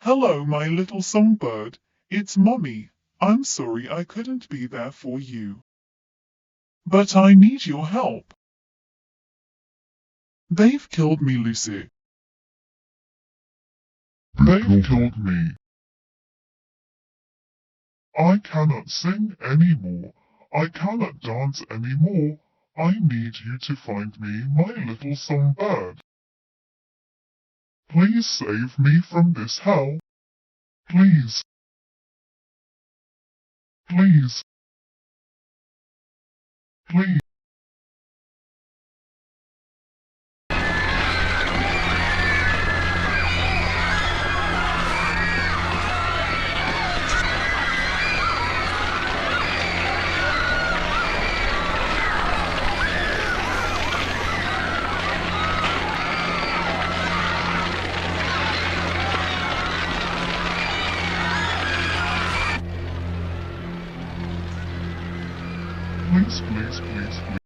Hello, my little songbird. It's Mommy. I'm sorry I couldn't be there for you. But I need your help. They've killed me, Lucy. They've killed me. I cannot sing anymore. I cannot dance anymore. I need you to find me, my little songbird. Please save me from this hell. Please. Please. Please. Please, please, please, please.